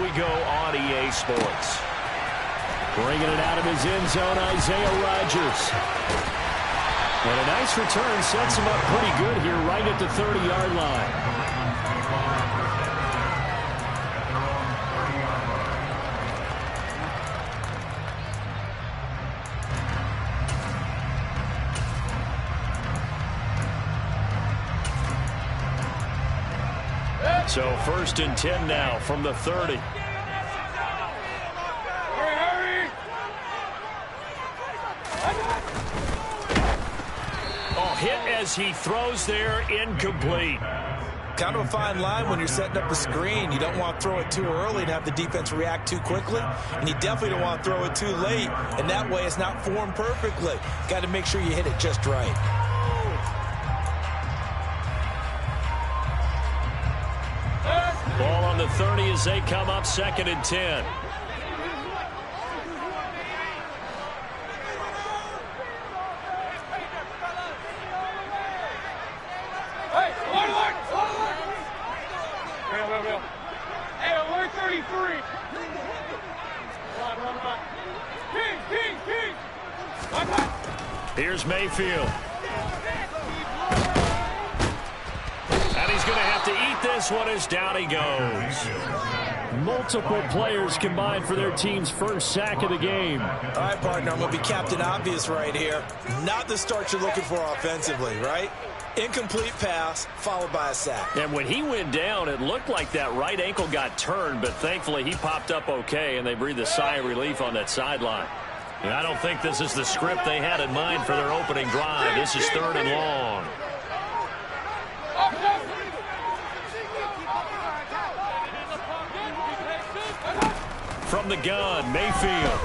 we go on EA Sports. Bringing it out of his end zone, Isaiah Rodgers. And a nice return sets him up pretty good here right at the 30-yard line. So 1st and 10 now from the 30. Oh, hit as he throws there, incomplete. Kind of a fine line when you're setting up a screen. You don't want to throw it too early and have the defense react too quickly. And you definitely don't want to throw it too late. And that way it's not formed perfectly. Got to make sure you hit it just right. Ball on the 30 as they come up 2nd and 10. Hey, alert 33. Here's Mayfield. And he's going to have to eat this one as down he goes. Multiple players combined for their team's first sack of the game. All right, partner, I'm going to be Captain Obvious right here. Not the start you're looking for offensively, right? Incomplete pass followed by a sack. And when he went down, it looked like that right ankle got turned, but thankfully he popped up okay, and they breathed a sigh of relief on that sideline. And I don't think this is the script they had in mind for their opening drive. This is 3rd and long. From the gun, Mayfield.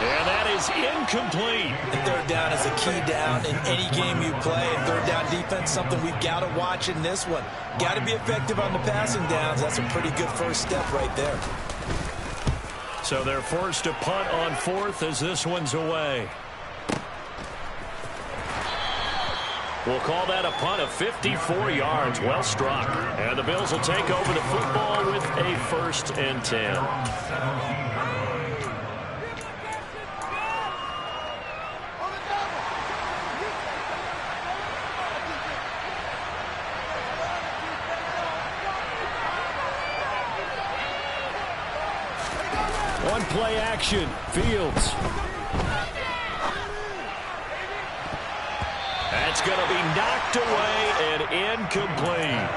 And that is incomplete. And 3rd down is a key down in any game you play. And 3rd down defense, something we've got to watch in this one. Got to be effective on the passing downs. That's a pretty good first step right there. So they're forced to punt on 4th as this one's away. We'll call that a punt of 54 yards. Well struck. And the Bills will take over the football with a 1st and 10. One play action. Fields. That's going to be knocked away and incomplete.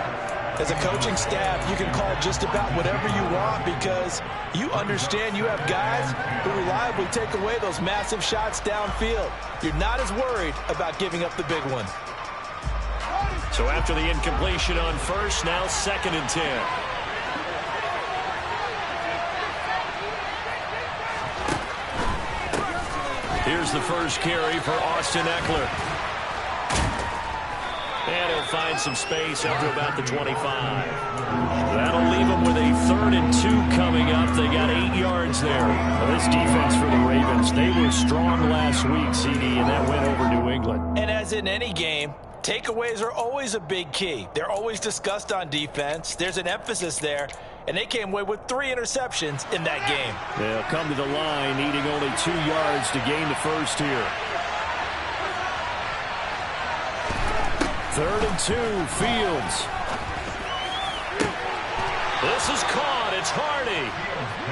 As a coaching staff, you can call just about whatever you want because you understand you have guys who reliably take away those massive shots downfield. You're not as worried about giving up the big one. So after the incompletion on 1st, now 2nd and 10. Here's the first carry for Austin Eckler. And he'll find some space up to about the 25. That'll leave them with a 3rd and 2 coming up. They got 8 yards there. Well, this defense for the Ravens, they were strong last week, CD, and that went over New England. And as in any game, takeaways are always a big key. They're always discussed on defense. There's an emphasis there. And they came away with 3 interceptions in that game. They'll come to the line, needing only 2 yards to gain the first here. 3rd and 2, Fields. This is caught. It's Hardy.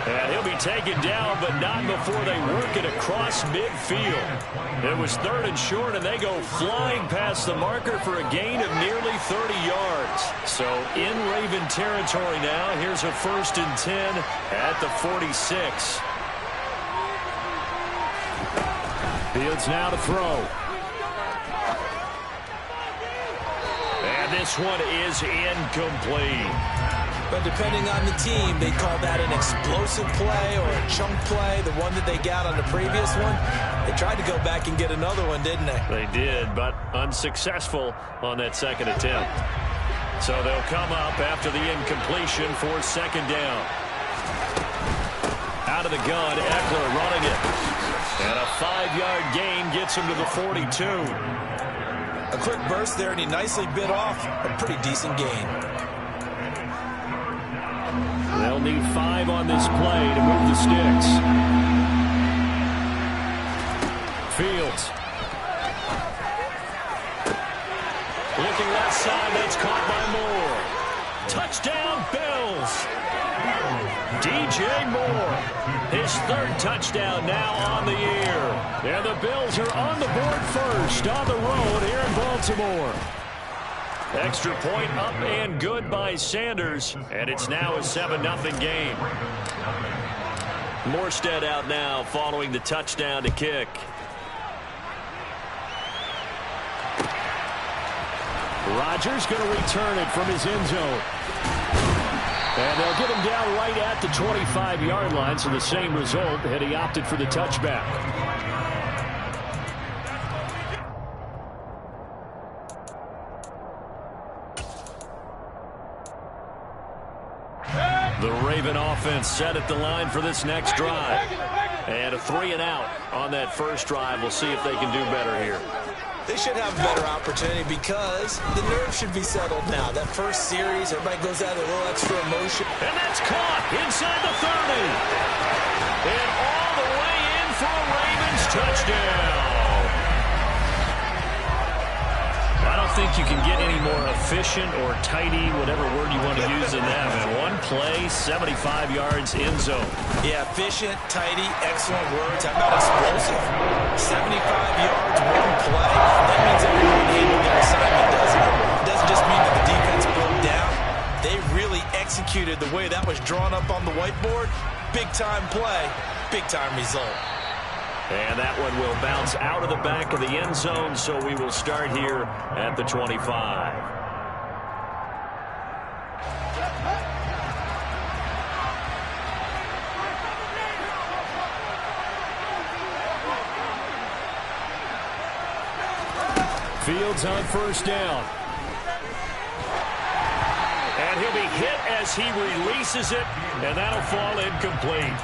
And he'll be taken down, but not before they work it across midfield. It was 3rd and short, and they go flying past the marker for a gain of nearly 30 yards. So in Raven territory now. Here's a 1st and 10 at the 46. Fields now to throw. And this one is incomplete. But depending on the team, they call that an explosive play or a chunk play, the one that they got on the previous one. They tried to go back and get another one, didn't they? They did, but unsuccessful on that 2nd attempt. So they'll come up after the incompletion for 2nd down. Out of the gun, Eckler running it. And a 5-yard gain gets him to the 42. A quick burst there, and he nicely bit off a pretty decent gain. They'll need 5 on this play to move the sticks. Fields. Looking left side, that's caught by Moore. Touchdown, Bills. DJ Moore, his 3rd touchdown now on the year. And the Bills are on the board first on the road here in Baltimore. Extra point up and good by Sanders, and it's now a 7-0 game. Morstead out now following the touchdown to kick. Rodgers going to return it from his end zone. And they'll get him down right at the 25-yard line, so the same result had he opted for the touchback. The Raven offense set at the line for this next drive. And a 3-and-out on that first drive. We'll see if they can do better here. They should have a better opportunity because the nerves should be settled now. That first series, everybody goes out with a little extra emotion. And that's caught inside the 30. And all the way in for a Ravens touchdown. I don't think you can get any more efficient or tidy, whatever word you want to use in that. Man. One play, 75 yards in zone. Yeah, efficient, tidy, excellent words. How about explosive? 75 yards, one play. That means everyone handled their assignment, doesn't it? It doesn't just mean that the defense broke down. They really executed the way that was drawn up on the whiteboard. Big-time play, big-time result. And that one will bounce out of the back of the end zone, so we will start here at the 25. Fields on first down. And he'll be hit as he releases it, and that'll fall incomplete.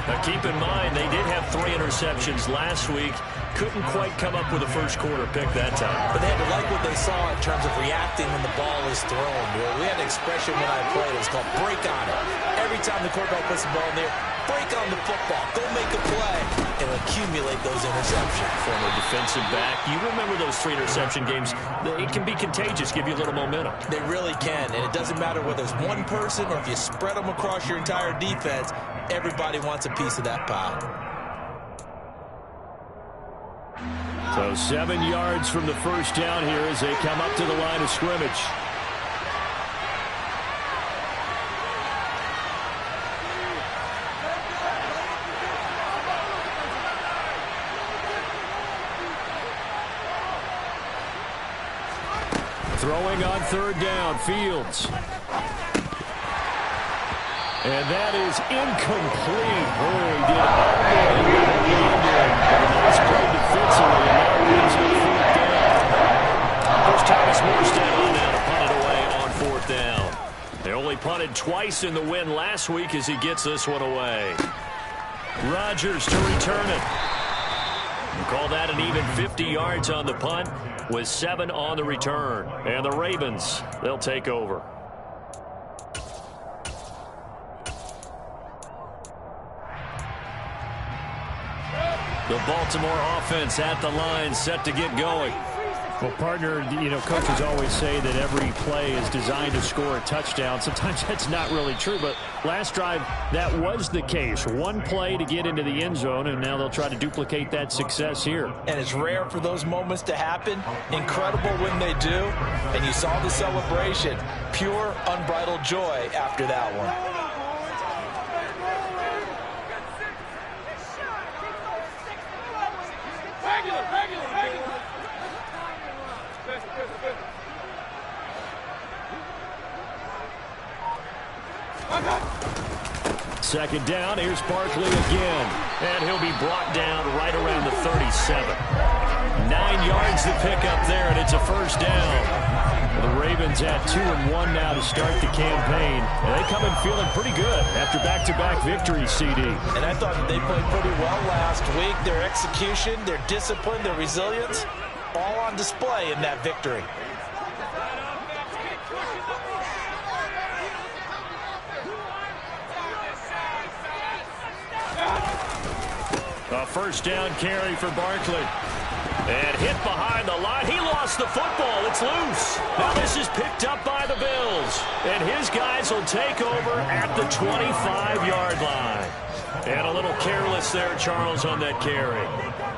Now keep in mind, they did have 3 interceptions last week. Couldn't quite come up with a first quarter pick that time. But they had to like what they saw in terms of reacting when the ball is thrown. We had an expression when I played. It was called break on it. Every time the quarterback puts the ball in there, break on the football. Go make a play and accumulate those interceptions. Former defensive back. You remember those 3 interception games. It can be contagious, give you a little momentum. They really can, and it doesn't matter whether it's one person or if you spread them across your entire defense. Everybody wants a piece of that pie. So 7 yards from the first down here as they come up to the line of scrimmage. Throwing on third down, Fields. And that is incomplete. Boy, he did all the nice play defensively, and now leaves on fourth down. There's Thomas Morstead on now to punt it away on fourth down. They only punted twice in the win last week as he gets this one away. Rodgers to return it. We'll call that an even 50 yards on the punt with 7 on the return. And the Ravens, they'll take over. The Baltimore offense at the line, set to get going. Well, partner, you know, coaches always say that every play is designed to score a touchdown. Sometimes that's not really true, but last drive, that was the case. One play to get into the end zone, and now they'll try to duplicate that success here. And it's rare for those moments to happen. Incredible when they do. And you saw the celebration. Pure, unbridled joy after that one. Second down, here's Barkley again. And he'll be brought down right around the 37. 9 yards to pick up there, and it's a first down. The Ravens at 2-1 now to start the campaign. And they come in feeling pretty good after back-to-back victories, CD. And I thought that they played pretty well last week. Their execution, their discipline, their resilience, all on display in that victory. A first down carry for Barkley. And hit behind the line. He lost the football. It's loose. Now this is picked up by the Bills. And his guys will take over at the 25-yard line. And a little careless there, Charles, on that carry.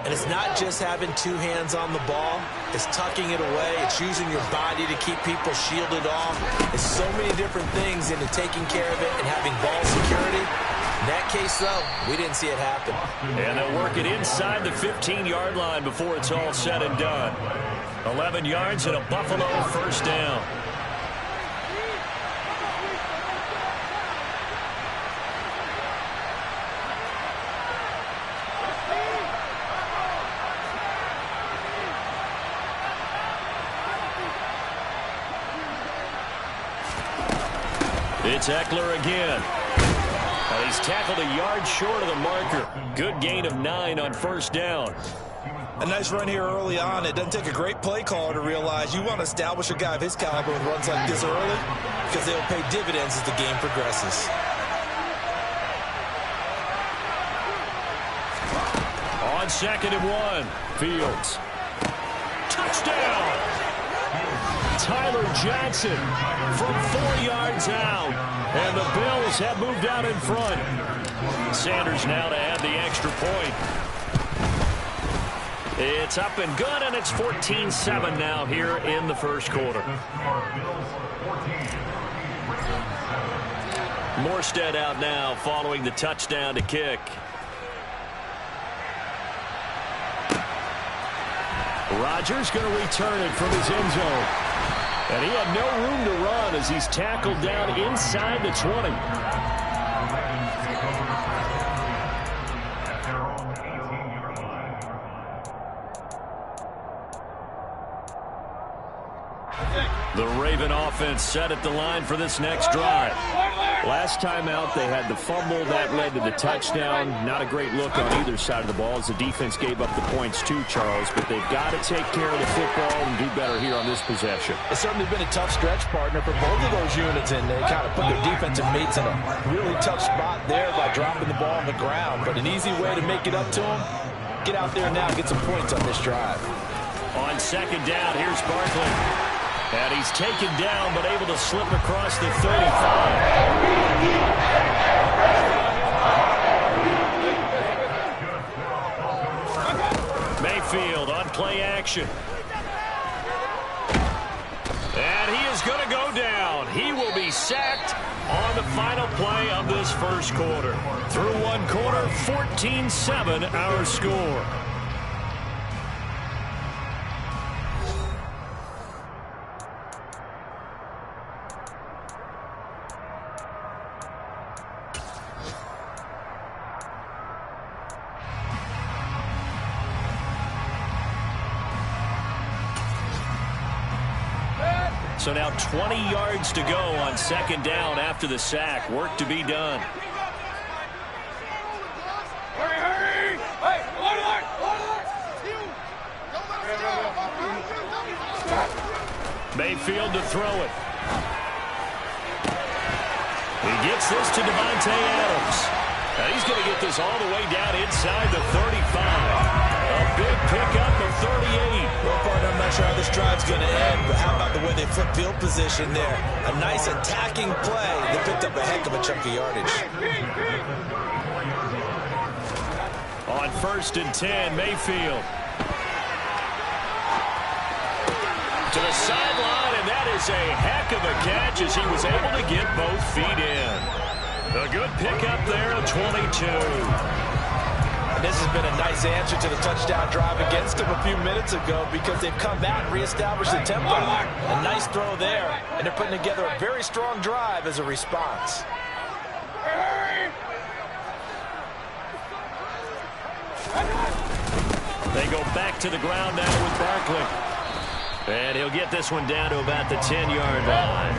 And it's not just having two hands on the ball. It's tucking it away. It's using your body to keep people shielded off. It's so many different things into taking care of it and having ball security. In that case, though, we didn't see it happen. And they'll work it inside the 15-yard line before it's all said and done. 11 yards and a Buffalo first down. It's Eckler again. He's tackled a yard short of the marker. Good gain of 9 on first down. A nice run here early on. It doesn't take a great play caller to realize you want to establish a guy of his caliber with runs like this early because they'll pay dividends as the game progresses. On 2nd and 1, Fields. Touchdown! Tyler Johnson from 4 yards out. And the Bills have moved out in front. Sanders now to add the extra point. It's up and good, and it's 14-7 now here in the first quarter. Morstead out now following the touchdown to kick. Rodgers going to return it from his end zone. And he had no room to run as he's tackled down inside the 20. The Raven offense set at the line for this next drive. Last time out, they had the fumble that led to the touchdown. Not a great look on either side of the ball as the defense gave up the points too, Charles. But they've got to take care of the football and do better here on this possession. It's certainly been a tough stretch, partner, for both of those units, and they kind of put their defensive mates in a really tough spot there by dropping the ball on the ground. But an easy way to make it up to them, get out there now and get some points on this drive. On 2nd down, here's Barkley. And he's taken down, but able to slip across the 35. Mayfield on play action. And he is going to go down. He will be sacked on the final play of this first quarter. Through one quarter, 14-7 our score. So now 20 yards to go on 2nd down after the sack. Work to be done. Mayfield to throw it. He gets this to Devontae Adams. Now he's going to get this all the way down inside the 35. A big pickup of 38. Well, partner, I'm not sure how this drive's going to end, but how about the way they flip field position there? A nice attacking play that picked up a heck of a chunk of yardage. On 1st and 10, Mayfield. To the sideline, and that is a heck of a catch as he was able to get both feet in. A good pickup there at 22. This has been a nice answer to the touchdown drive against them a few minutes ago because they've come back and reestablished the tempo. A nice throw there, and they're putting together a very strong drive as a response. They go back to the ground now with Barkley. And he'll get this one down to about the 10-yard line.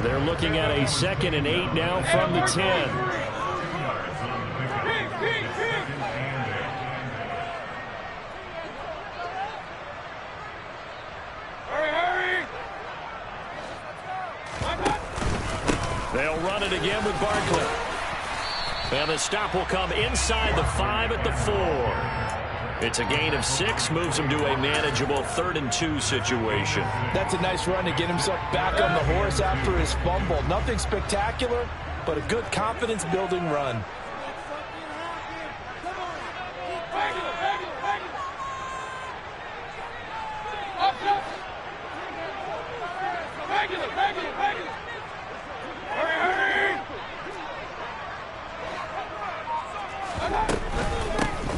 They're looking at a 2nd and 8 now from the 10. They'll run it again with Barkley. And the stop will come inside the 5 at the 4. It's a gain of 6, moves him to a manageable 3rd and 2 situation. That's a nice run to get himself back on the horse after his fumble. Nothing spectacular, but a good confidence-building run.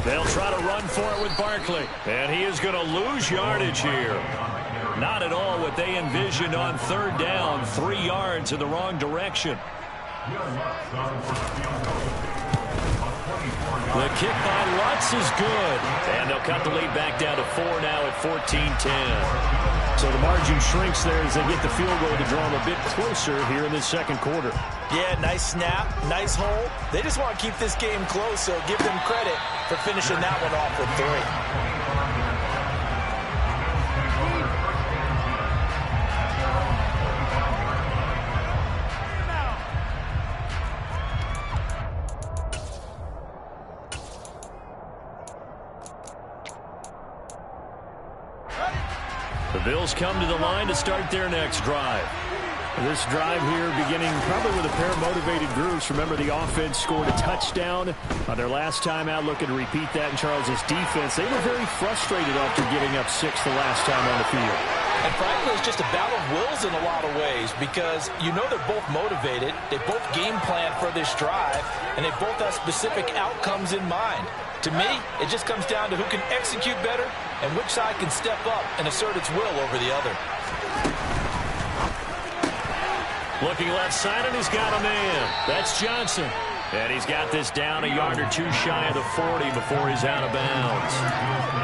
They'll try to run for it with Barkley. And he is going to lose yardage here. Not at all what they envisioned on 3rd down. 3 yards in the wrong direction. The kick by Lutz is good. And they'll cut the lead back down to 4 now at 14-10. So the margin shrinks there as they get the field goal to draw them a bit closer here in the 2nd quarter. Yeah, nice snap, nice hole. They just want to keep this game close, so give them credit for finishing that one off with 3. The Bills come to the line to start their next drive. This drive here beginning probably with a pair of motivated groups. Remember, the offense scored a touchdown on their last time out, looking to repeat that in Charles' defense. They were very frustrated after giving up 6 the last time on the field. And frankly, it's just a battle of wills in a lot of ways because you know they're both motivated. They both game plan for this drive, and they both have specific outcomes in mind. To me, it just comes down to who can execute better and which side can step up and assert its will over the other. Looking left side, and he's got a man. That's Johnson. And he's got this down a yard or 2 shy of the 40 before he's out of bounds.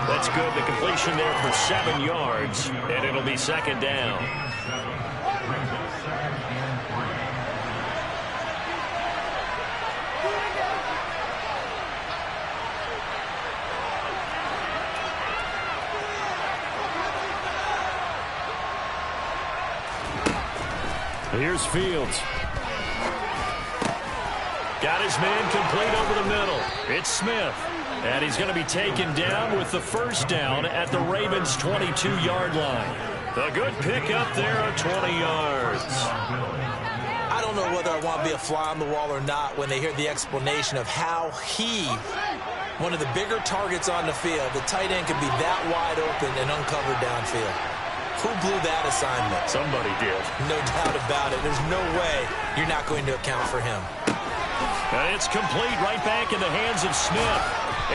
That's good. The completion there for 7 yards, and it'll be 2nd down. Here's Fields. Got his man complete over the middle. It's Smith. And he's going to be taken down with the 1st down at the Ravens' 22-yard line. A good pickup there of 20 yards. I don't know whether I want to be a fly on the wall or not when they hear the explanation of how he, one of the bigger targets on the field, the tight end, could be that wide open and uncovered downfield. Who blew that assignment? Somebody did. No doubt about it. There's no way you're not going to account for him. And it's complete right back in the hands of Smith.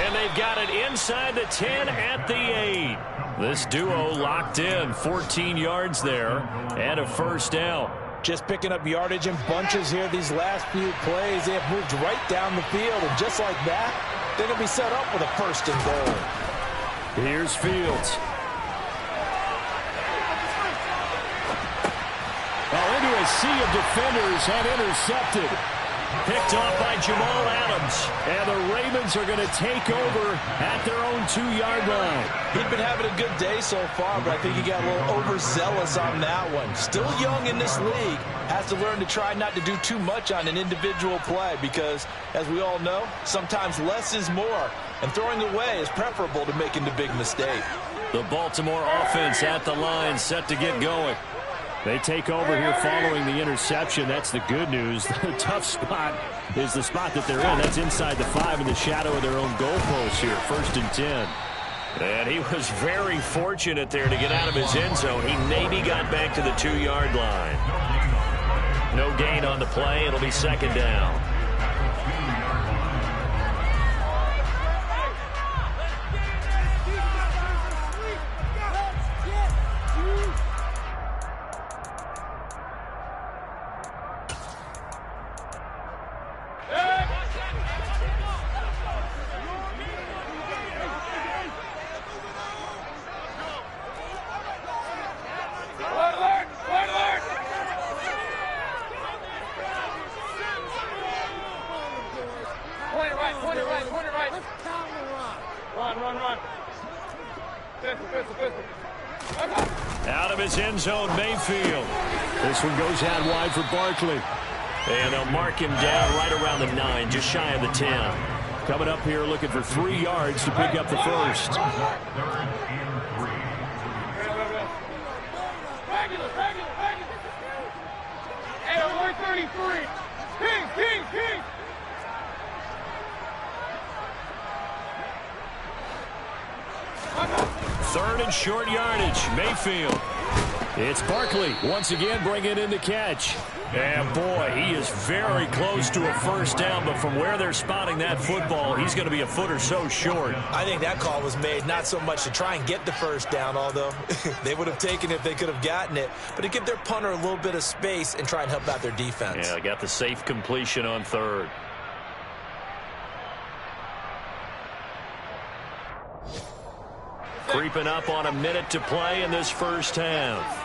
And they've got it inside the 10 at the 8. This duo locked in. 14 yards there and a 1st down. Just picking up yardage in bunches here these last few plays. They have moved right down the field. And just like that, they're going to be set up with a 1st and goal. Here's Fields. Into a sea of defenders and intercepted. Picked off by Jamal Adams. And the Ravens are going to take over at their own 2-yard line. He'd been having a good day so far, but I think he got a little overzealous on that one. Still young in this league. Has to learn to try not to do too much on an individual play because, as we all know, sometimes less is more. And throwing away is preferable to making the big mistake. The Baltimore offense at the line, set to get going. They take over here following the interception. That's the good news. The tough spot is the spot that they're in. That's inside the 5 in the shadow of their own goalpost here. 1st and 10. And he was very fortunate there to get out of his end zone. He maybe got back to the 2-yard line. No gain on the play. It'll be 2nd down. Out of his end zone, Mayfield. This one goes out wide for Barkley. And they'll mark him down right around the 9, just shy of the 10. Coming up here looking for 3 yards to pick up the first. Hey, alert 33. King. Third and short yardage. Mayfield. It's Barkley once again bringing in the catch. And boy, he is very close to a first down, but from where they're spotting that football, he's going to be a foot or so short. I think that call was made not so much to try and get the first down, although they would have taken it if they could have gotten it, but to give their punter a little bit of space and try and help out their defense. Yeah, got the safe completion on third. Creeping up on a minute to play in this first half.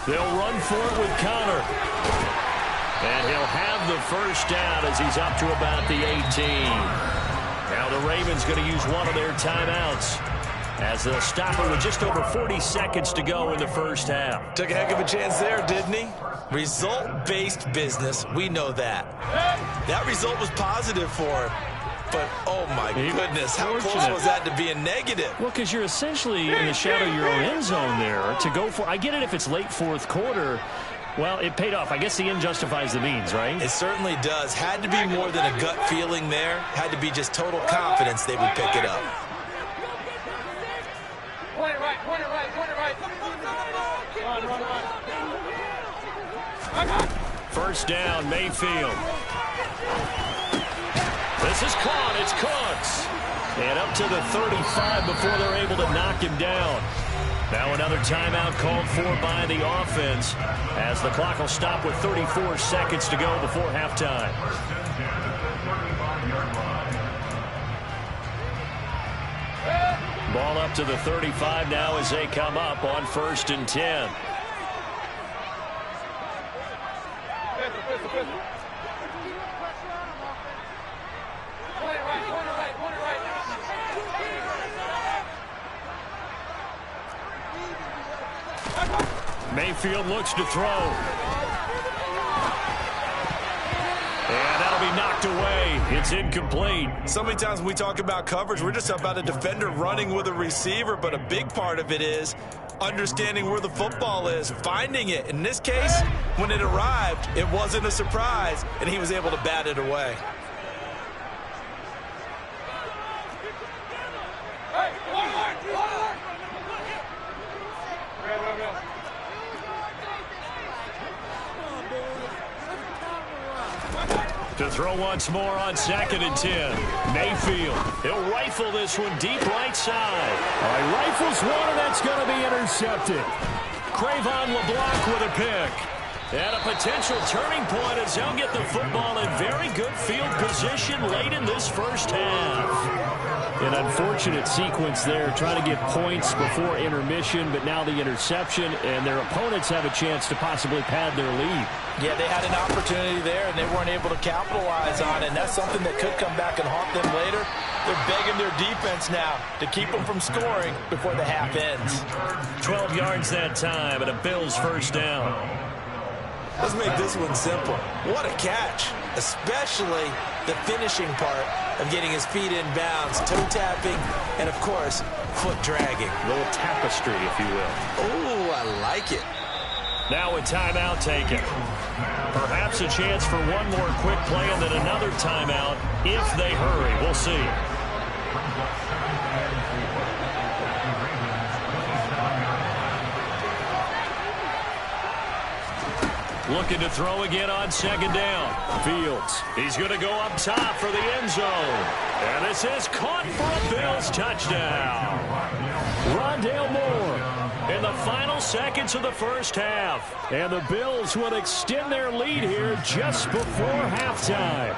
They'll run for it with Connor. And he'll have the first down as he's up to about the 18. Now the Ravens going to use one of their timeouts as they'll stop it with just over 40 seconds to go in the first half. Took a heck of a chance there, didn't he? Result-based business, we know that. That result was positive for him. But, oh, my goodness, how close was that to being negative? Well, because you're essentially in the shadow of your own end zone there to go for. I get it if it's late fourth quarter. Well, it paid off. I guess the end justifies the means, right? It certainly does. Had to be more than a gut feeling there. Had to be just total confidence they would pick it up. Point it right. Run. First down, Mayfield. This is caught. It's Cooks. And up to the 35 before they're able to knock him down. Now another timeout called for by the offense as the clock will stop with 34 seconds to go before halftime. Ball up to the 35 now as they come up on 1st and 10. Mayfield looks to throw. And that'll be knocked away. It's incomplete. So many times when we talk about coverage, we're just about a defender running with a receiver, but a big part of it is understanding where the football is, finding it. In this case, when it arrived, it wasn't a surprise, and he was able to bat it away. To throw once more on 2nd and 10. Mayfield. He'll rifle this one deep right side. All right, rifles one, and that's going to be intercepted. Cravon LeBlanc with a pick. And a potential turning point as they'll get the football in very good field position late in this first half. An unfortunate sequence there, trying to get points before intermission, but now the interception, and their opponents have a chance to possibly pad their lead. Yeah, they had an opportunity there, and they weren't able to capitalize on it, and that's something that could come back and haunt them later. They're begging their defense now to keep them from scoring before the half ends. 12 yards that time, and a Bills first down. Let's make this one simple. What a catch, especially the finishing part of getting his feet in bounds, toe tapping, and, of course, foot dragging. A little tapestry, if you will. Oh, I like it. Now a timeout taken. Perhaps a chance for one more quick play and then another timeout if they hurry. We'll see. Looking to throw again on 2nd down. Fields. He's going to go up top for the end zone. And this is caught for a Bills touchdown. Rondale Moore in the final seconds of the first half. And the Bills will extend their lead here just before halftime.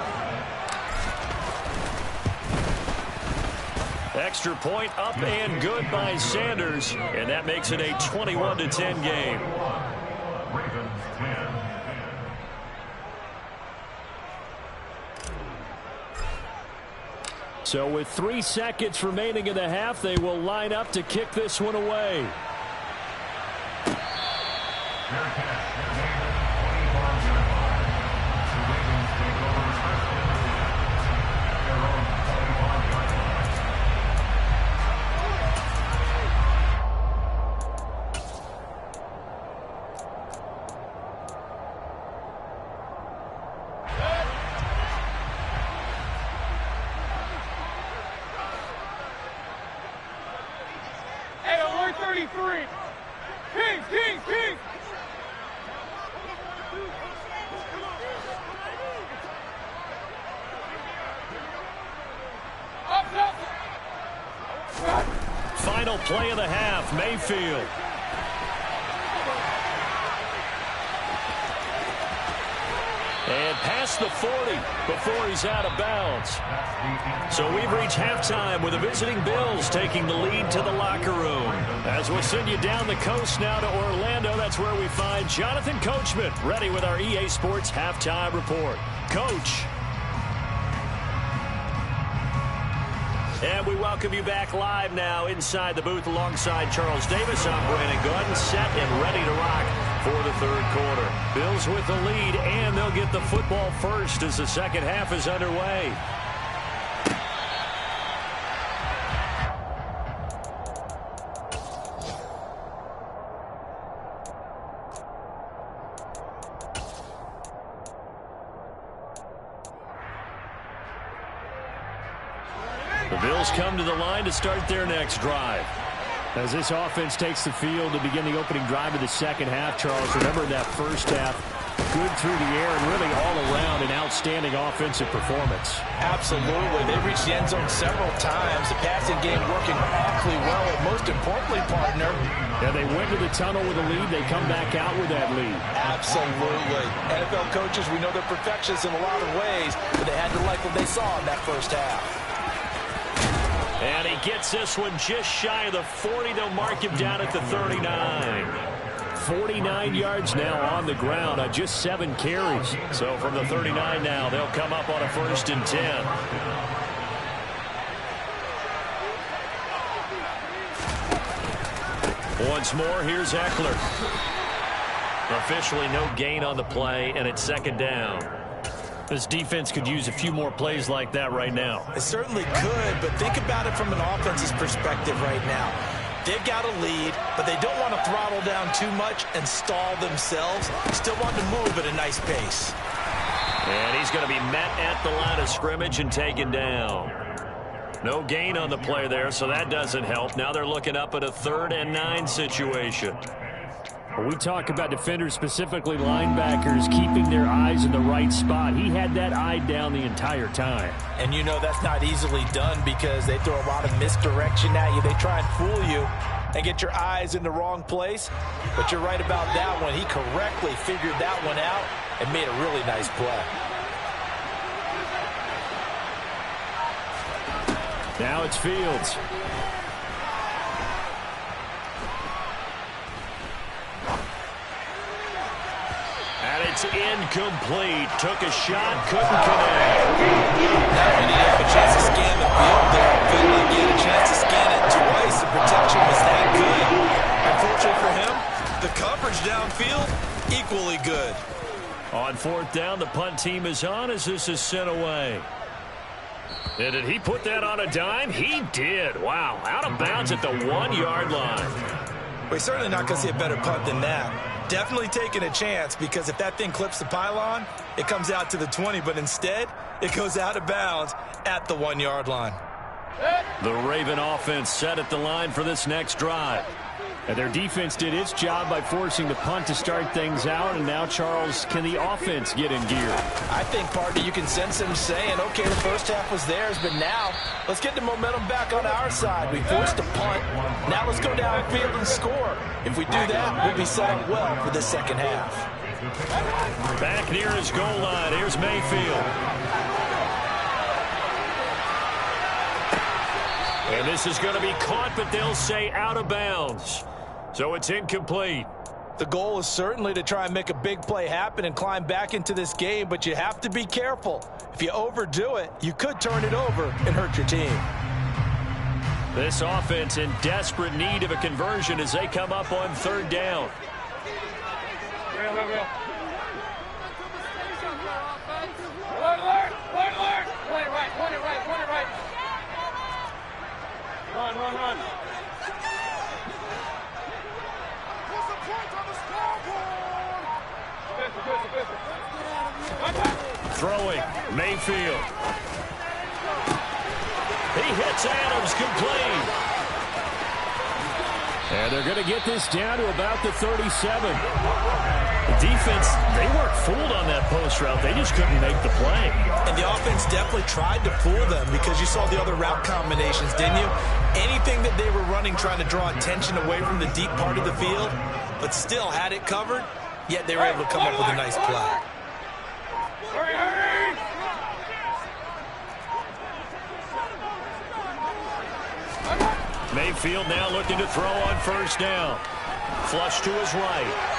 Extra point up and good by Sanders. And that makes it a 21-10 game. So with 3 seconds remaining in the half, they will line up to kick this one away. Final play of the half, Mayfield. And past the 40 before he's out of bounds. So we've reached halftime with the visiting Bills taking the lead to the locker room. As we'll send you down the coast now to Orlando, that's where we find Jonathan Coachman ready with our EA Sports halftime report. Coach. And we welcome you back live now inside the booth alongside Charles Davis. I'm Brandon Gordon, set and ready to rock for the third quarter. Bills with the lead, and they'll get the football first as the second half is underway. The Bills come to the line to start their next drive. As this offense takes the field to begin the opening drive of the second half, Charles, remember that first half, good through the air and really all around an outstanding offensive performance. Absolutely. They reached the end zone several times. The passing game working awfully well, and most importantly, partner. Yeah, they went to the tunnel with a lead. They come back out with that lead. Absolutely. NFL coaches, we know they're perfectionists in a lot of ways, but they had to like what they saw in that first half. And he gets this one just shy of the 40. They'll mark him down at the 39. 49 yards now on the ground on just 7 carries. So from the 39 now, they'll come up on a 1st and 10. Once more, here's Eckler. Officially no gain on the play, and it's 2nd down. This defense could use a few more plays like that right now. It certainly could, but think about it from an offense's perspective right now. They've got a lead, but they don't want to throttle down too much and stall themselves. Still want to move at a nice pace. And he's going to be met at the line of scrimmage and taken down. No gain on the play there, so that doesn't help. Now they're looking up at a 3rd and 9 situation. When we talk about defenders, specifically linebackers, keeping their eyes in the right spot, he had that eye down the entire time. And you know that's not easily done because they throw a lot of misdirection at you. They try and fool you and get your eyes in the wrong place. But you're right about that one. He correctly figured that one out and made a really nice play. Now it's Fields. And it's incomplete. Took a shot, couldn't connect. Now when he had a chance to scan the field there, it felt like he had a chance to scan it twice. The protection was that good. Unfortunately for him, the coverage downfield, equally good. On 4th down, the punt team is on as this is sent away. And did he put that on a dime? He did. Wow, out of bounds at the 1-yard line. We're certainly not going to see a better punt than that. Definitely taking a chance because if that thing clips the pylon, it comes out to the 20, but instead, it goes out of bounds at the 1-yard line. The Raven offense set at the line for this next drive. And their defense did its job by forcing the punt to start things out. And now, Charles, can the offense get in gear? I think, partner, you can sense them saying, okay, the first half was theirs, but now let's get the momentum back on our side. We forced a punt. Now let's go downfield and score. If we do that, we'll be set up well for the second half. Back near his goal line. Here's Mayfield. And this is going to be caught, but they'll say out of bounds. So it's incomplete. The goal is certainly to try and make a big play happen and climb back into this game, but you have to be careful. If you overdo it, you could turn it over and hurt your team. This offense in desperate need of a conversion as they come up on third down. Run. Throwing, Mayfield. He hits Adams complete. And they're going to get this down to about the 37. The defense, they weren't fooled on that post route. They just couldn't make the play. And the offense definitely tried to fool them because you saw the other route combinations, didn't you? Anything that they were running trying to draw attention away from the deep part of the field, but still had it covered, yet they were able to come up with a nice play. Hurry! Mayfield now looking to throw on first down. Flush to his right.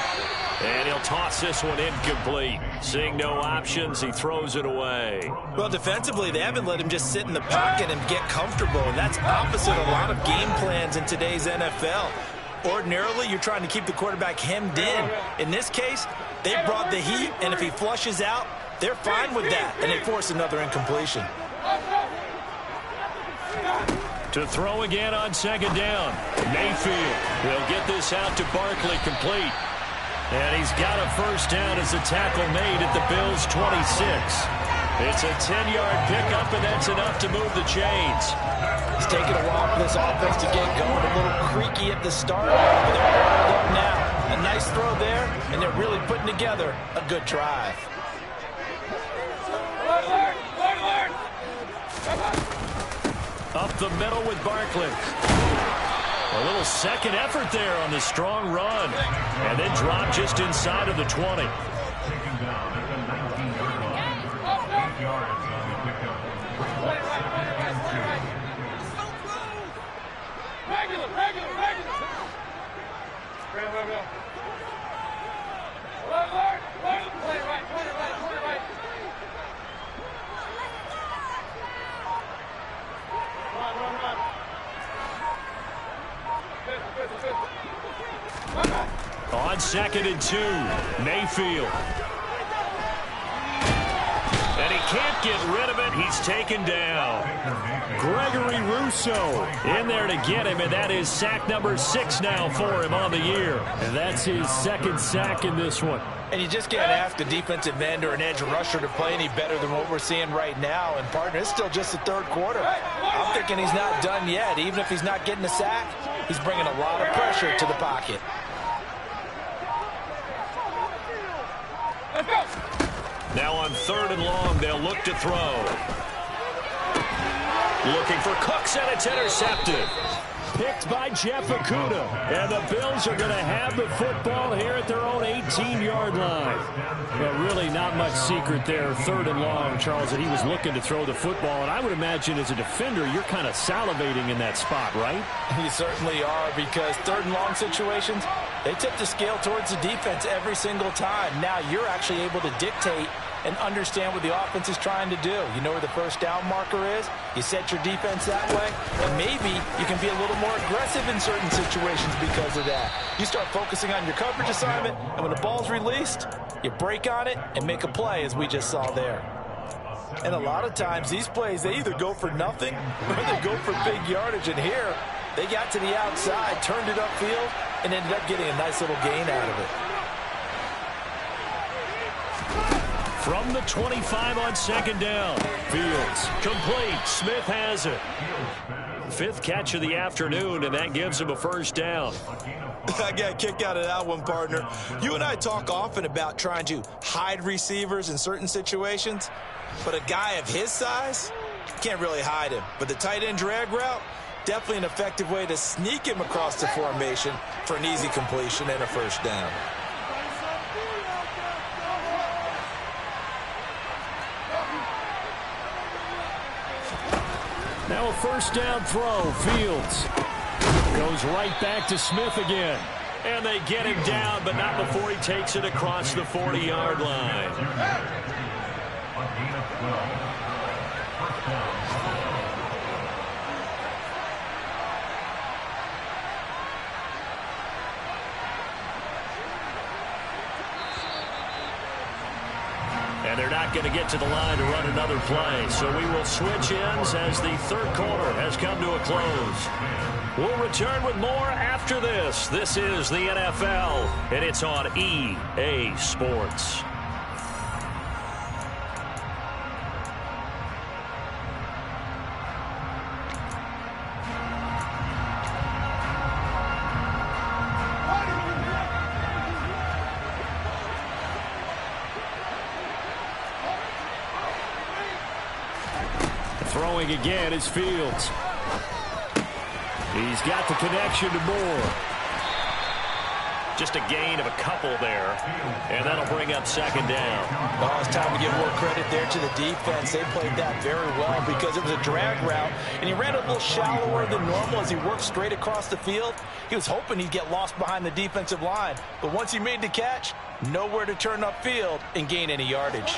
And he'll toss this one incomplete. Seeing no options, he throws it away. Well, defensively, they haven't let him just sit in the pocket and get comfortable, and that's opposite a lot of game plans in today's NFL. Ordinarily, you're trying to keep the quarterback hemmed in. In this case, they brought the heat, and if he flushes out, they're fine with that, and they force another incompletion. To throw again on second down. Mayfield will get this out to Barkley complete. And he's got a first down as the tackle made at the Bills' 26. It's a 10-yard pickup, and that's enough to move the chains. It's taken a while for this offense to get going. A little creaky at the start, but they're all up now. A nice throw there, and they're really putting together a good drive. Up the middle with Barkley. A little second effort there on the strong run. And then drop just inside of the 20. On 2nd and 2, Mayfield. And he can't get rid of it. He's taken down. Gregory Rousseau in there to get him, and that is sack number 6 now for him on the year. And that's his second sack in this one. And you just can't ask a defensive end or an edge rusher to play any better than what we're seeing right now. And, partner, it's still just the third quarter. I'm thinking he's not done yet. Even if he's not getting a sack, he's bringing a lot of pressure to the pocket. Now on 3rd and long, they'll look to throw. Looking for Cooks, and it's intercepted. Picked by Jeff Okudah. And the Bills are going to have the football here at their own 18-yard line. Well, really not much secret there. 3rd and long, Charles, that he was looking to throw the football. And I would imagine as a defender, you're kind of salivating in that spot, right? You certainly are, because 3rd and long situations, they tip the scale towards the defense every single time. Now you're actually able to dictate and understand what the offense is trying to do. You know where the first down marker is. You set your defense that way, and maybe you can be a little more aggressive in certain situations because of that. You start focusing on your coverage assignment, and when the ball's released, you break on it and make a play, as we just saw there. And a lot of times, these plays, they either go for nothing or they go for big yardage. And here, they got to the outside, turned it upfield, and ended up getting a nice little gain out of it. From the 25 on 2nd down. Fields complete. Smith has it. 5th catch of the afternoon, and that gives him a first down. I got a kick out of that one, partner. You and I talk often about trying to hide receivers in certain situations, but a guy of his size, can't really hide him. But the tight end drag route, definitely an effective way to sneak him across the formation for an easy completion and a first down. Now a first down throw. Fields goes right back to Smith again. And they get him down, but not before he takes it across the 40-yard line. And they're not going to get to the line to run another play. So we will switch ends as the third quarter has come to a close. We'll return with more after this. This is the NFL, and it's on EA Sports. Throwing again is Fields. He's got the connection to Moore. Just a gain of a couple there, and that'll bring up second down. Oh, it's time to give more credit there to the defense. They played that very well because it was a drag route, and he ran a little shallower than normal as he worked straight across the field. He was hoping he'd get lost behind the defensive line, but once he made the catch, nowhere to turn upfield and gain any yardage.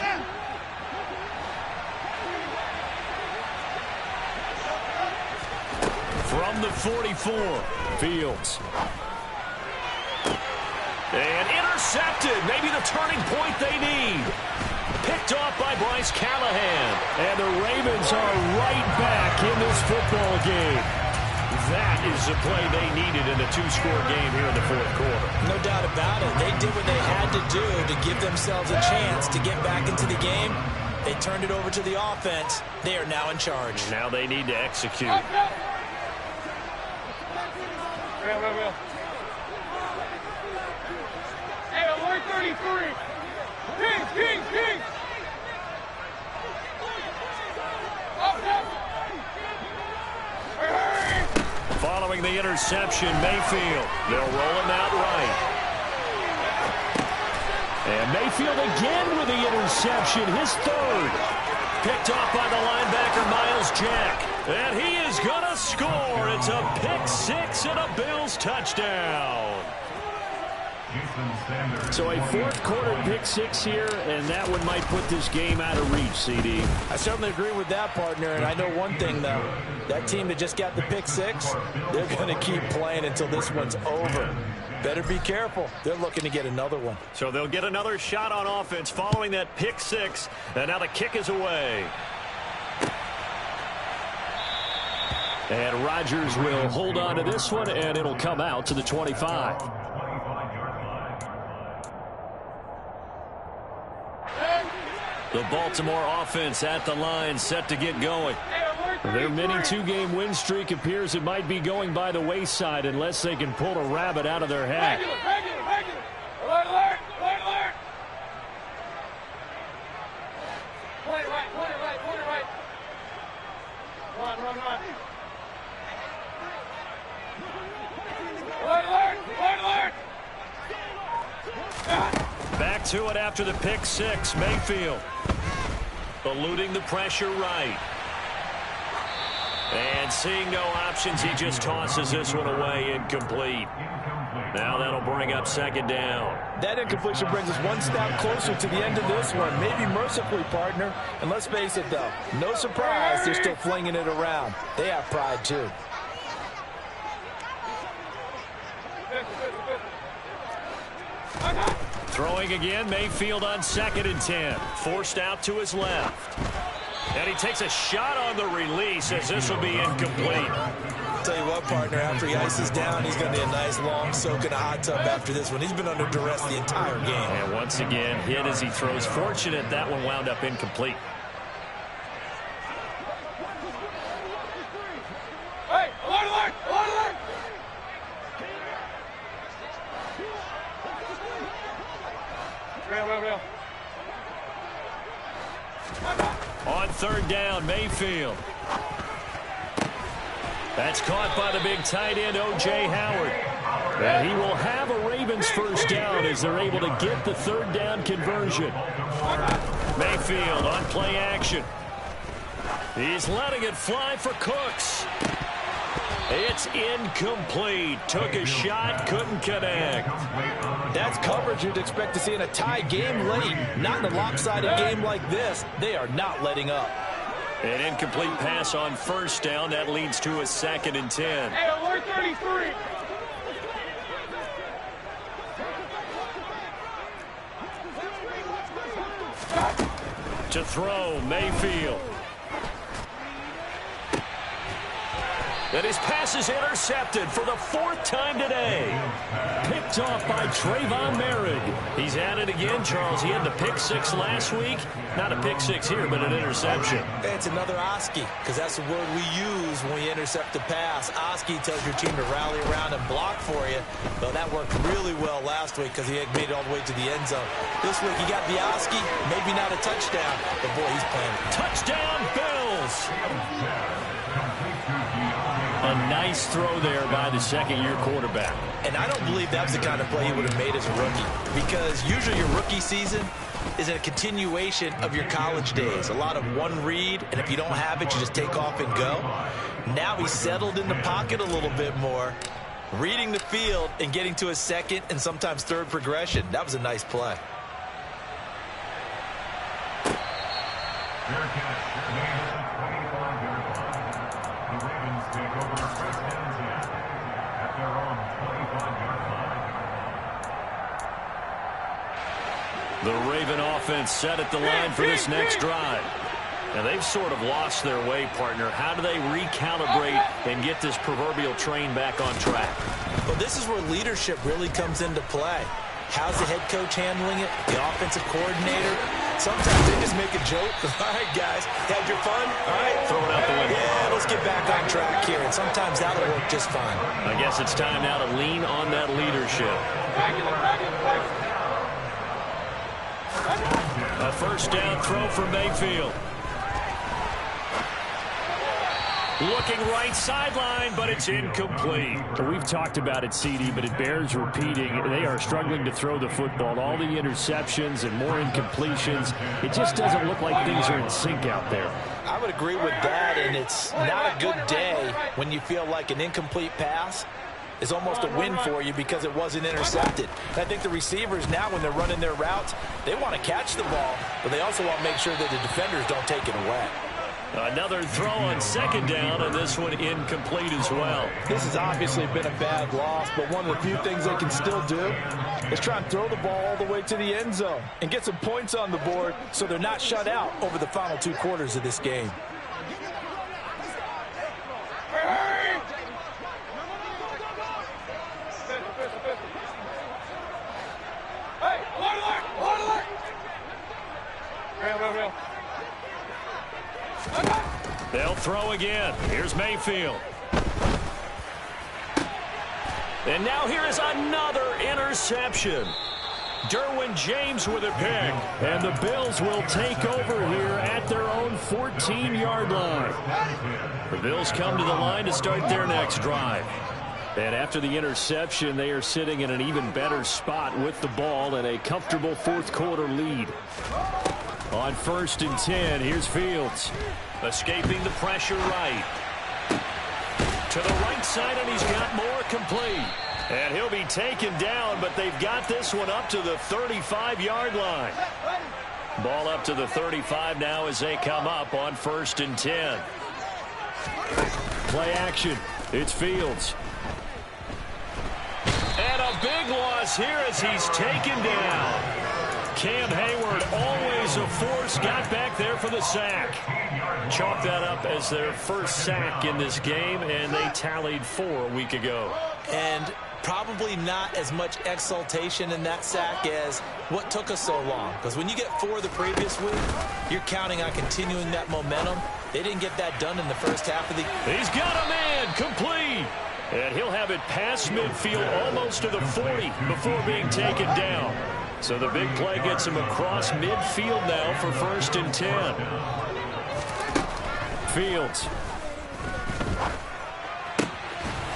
From the 44, Fields. And intercepted. Maybe the turning point they need. Picked off by Bryce Callahan. And the Ravens are right back in this football game. That is the play they needed in a two-score game here in the fourth quarter. No doubt about it. They did what they had to do to give themselves a chance to get back into the game. They turned it over to the offense. They are now in charge. Now they need to execute. Real. Hey, alert 33. King. Following the interception, Mayfield. They'll roll him out right. And Mayfield again with the interception, his third. Picked off by the linebacker, Miles Jack. And he is going to score. It's a pick six and a Bills touchdown. So a fourth quarter pick six here, and that one might put this game out of reach, CD. I certainly agree with that, partner, and I know one thing, though. That team that just got the pick six, they're going to keep playing until this one's over. Better be careful. They're looking to get another one. So they'll get another shot on offense following that pick six, and now the kick is away. And Rodgers will hold on to this one, and it'll come out to the 25. The Baltimore offense at the line, set to get going. Their mini two-game win streak appears it might be going by the wayside unless they can pull a rabbit out of their hat. Alert. Point right. Run. Alert. Back to it after the pick six. Mayfield eluding the pressure right. And seeing no options, he just tosses this one away, incomplete. Now that'll bring up second down. That incompletion brings us one step closer to the end of this one. Maybe mercifully, partner. And let's face it, though, no surprise they're still flinging it around. They have pride, too. Throwing again, Mayfield on 2nd and 10. Forced out to his left. And he takes a shot on the release as this will be incomplete. Tell you what, partner, after he ices down, he's going to need a nice long soak in a hot tub after this one. He's been under duress the entire game. And once again, hit as he throws. Fortunate that one wound up incomplete. Hey, alert! Real. On 3rd down, Mayfield. That's caught by the big tight end, O.J. Howard. And he will have a Ravens first down as they're able to get the 3rd down conversion. Mayfield on play action. He's letting it fly for Cooks. It's incomplete. Took a shot, couldn't connect. That's coverage you'd expect to see in a tie game late. Not in a lopsided game like this. They are not letting up. An incomplete pass on first down. That leads to a 2nd and 10. Hey, alert 33. To throw, Mayfield. And his pass is intercepted for the 4th time today. Picked off by Trayvon Merrick. He's at it again, Charles. He had the pick 6 last week. Not a pick 6 here, but an interception. It's another Oski, because that's the word we use when we intercept a pass. Oski tells your team to rally around and block for you. Though that worked really well last week because he had made it all the way to the end zone. This week he got the Oski, maybe not a touchdown, but boy, he's playing. Touchdown, Bills! A nice throw there by the second-year quarterback. And I don't believe that was the kind of play he would have made as a rookie, because usually your rookie season is a continuation of your college days. A lot of one read, and if you don't have it, you just take off and go. Now he's settled in the pocket a little bit more, reading the field and getting to a second and sometimes third progression. That was a nice play. The Raven offense set at the line for this next drive. And they've sort of lost their way, partner. How do they recalibrate and get this proverbial train back on track? Well, this is where leadership really comes into play. How's the head coach handling it? The offensive coordinator? Sometimes they just make a joke. All right, guys, had your fun? All right. Throw it out the window. Yeah, let's get back on track here. And sometimes that'll work just fine. I guess it's time now to lean on that leadership. A first down throw for Mayfield. Looking right sideline, but it's incomplete. We've talked about it, CD, but it bears repeating. They are struggling to throw the football. All the interceptions and more incompletions. It just doesn't look like things are in sync out there. I would agree with that, and it's not a good day when you feel like an incomplete pass is almost a win for you because it wasn't intercepted. And I think the receivers now, when they're running their routes, they want to catch the ball, but they also want to make sure that the defenders don't take it away. Another throw on second down, and this one incomplete as well. This has obviously been a bad loss, but one of the few things they can still do is try and throw the ball all the way to the end zone and get some points on the board so they're not shut out over the final 2 quarters of this game. They'll throw again. Here's Mayfield. And now here is another interception. Derwin James with a pick. And the Bills will take over here at their own 14-yard line. The Bills come to the line to start their next drive. And after the interception, they are sitting in an even better spot with the ball and a comfortable fourth-quarter lead. On 1st and 10, here's Fields. Escaping the pressure right. To the right side, and he's got more complete. And he'll be taken down, but they've got this one up to the 35-yard line. Ball up to the 35 now as they come up on 1st and 10. Play action. It's Fields. And a big loss here as he's taken down. Cam Hayward, always a force, got back there for the sack. Chalk that up as their first sack in this game, and they tallied 4 a week ago. And probably not as much exultation in that sack as what took us so long. Because when you get 4 the previous week, you're counting on continuing that momentum. They didn't get that done in the first half of the... He's got a man, complete. And he'll have it past midfield almost to the 40 before being taken down. So the big play gets him across midfield now for 1st and 10. Fields.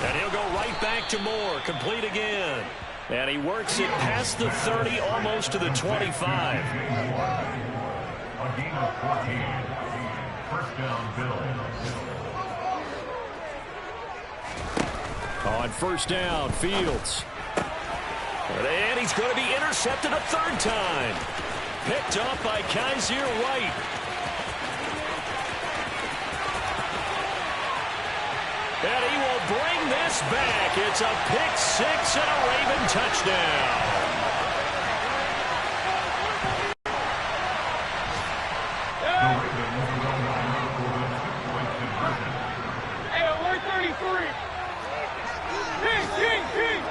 And he'll go right back to Moore. Complete again. And he works it past the 30, almost to the 25. A gain of 14. First down, Bills. On first down, Fields. And he's going to be intercepted a third time. Picked off by Kaiser White. And he will bring this back. It's a pick six and a Raven touchdown. Hey, alert 33. King.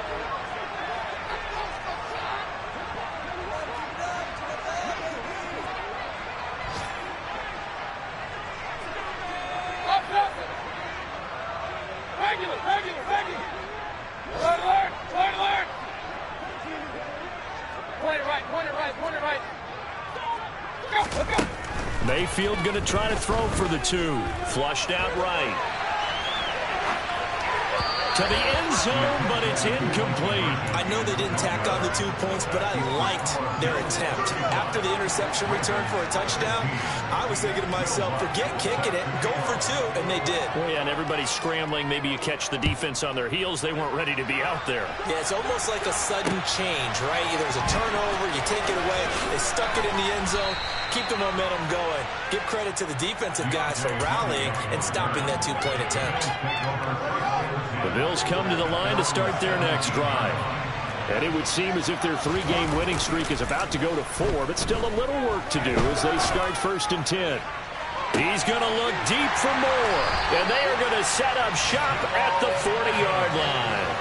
Up. Regular. Point alert. Point it right. Let's go. Mayfield going to try to throw for the two. Flushed out right. To the end zone, but it's incomplete. I know they didn't tack on the 2 points, but I liked their attempt. After the interception return for a touchdown, I was thinking to myself, forget kicking it, go for two, and they did. Well, yeah, and everybody's scrambling. Maybe you catch the defense on their heels. They weren't ready to be out there. Yeah, it's almost like a sudden change, right? There's a turnover, you take it away, they stuck it in the end zone, keep the momentum going. Give credit to the defensive guys for rallying and stopping that 2-point attempt. The Bills come to the line to start their next drive. And it would seem as if their 3-game winning streak is about to go to 4, but still a little work to do as they start 1st and 10. He's going to look deep for more, and they are going to set up shop at the 40-yard line.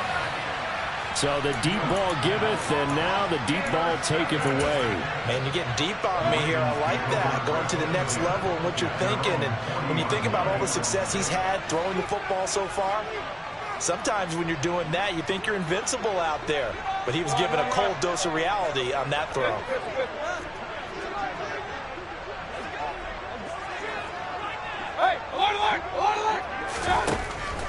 So the deep ball giveth, and now the deep ball taketh away. Man, you're getting deep on me here. I like that. Going to the next level and what you're thinking. And when you think about all the success he's had throwing the football so far, sometimes when you're doing that, you think you're invincible out there. But he was given a cold dose of reality on that throw. Hey, alert.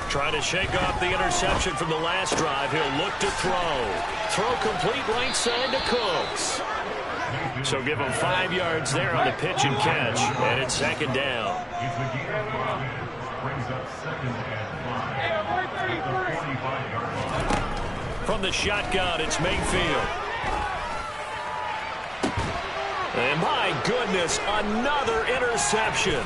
Trying to shake off the interception from the last drive. He'll look to throw. Throw complete right side to Cooks. So give him 5 yards there on the pitch and catch. And it's 2nd down. From the shotgun, it's Mayfield. And my goodness, another interception.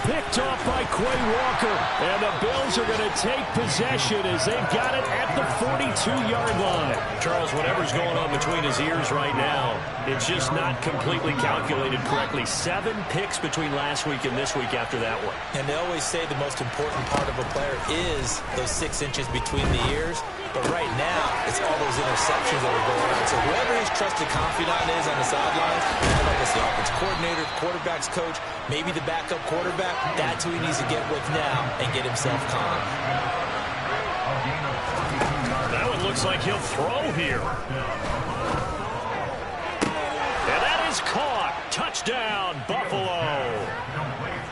Picked off by Quay Walker. And the Bills are going to take possession as they've got it at the 42-yard line. Charles, whatever's going on between his ears right now, it's just not completely calculated correctly. 7 picks between last week and this week after that one. And they always say the most important part of a player is those 6 inches between the ears. But right now, it's all those interceptions that are going on. So whoever his trusted confidant is on the sidelines, like it's the offense coordinator, quarterback's coach, maybe the backup quarterback, that's who he needs to get with now and get himself calm. That one looks like he'll throw here. And that is caught. Touchdown, Buffalo.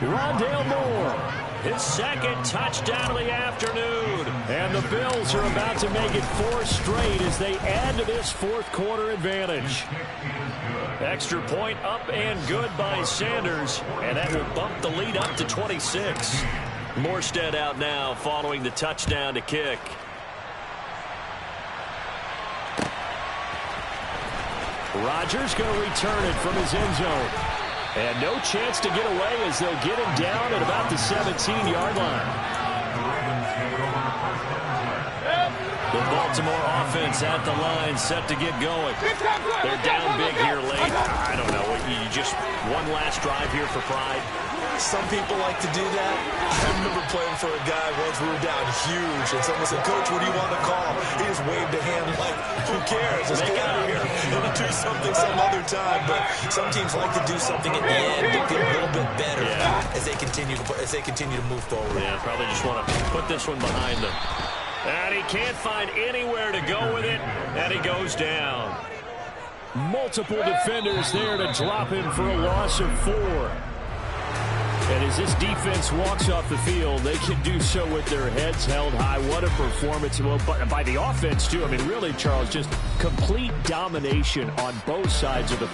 Rondale Moore, his 2nd touchdown of the afternoon. And the Bills are about to make it 4 straight as they add to this 4th quarter advantage. Extra point up and good by Sanders, and that will bump the lead up to 26. Morstead out now following the touchdown to kick. Rodgers going to return it from his end zone. And no chance to get away as they'll get him down at about the 17-yard line. The Baltimore offense at the line, set to get going. They're down big here late. I don't know. You just one last drive here for pride. Some people like to do that. I remember playing for a guy once. We were down huge, and someone said, "Coach, what do you want to call?" He just waved a hand like, "Who cares? Let's get out of here. We'll do something some other time." But some teams like to do something at the end to feel a little bit better as they continue to move forward. Yeah, probably just want to put this one behind them. And he can't find anywhere to go with it, and he goes down. Multiple defenders there to drop him for a loss of 4. And as this defense walks off the field, they can do so with their heads held high. What a performance. Well, by the offense, too. I mean, really, Charles, just complete domination on both sides of the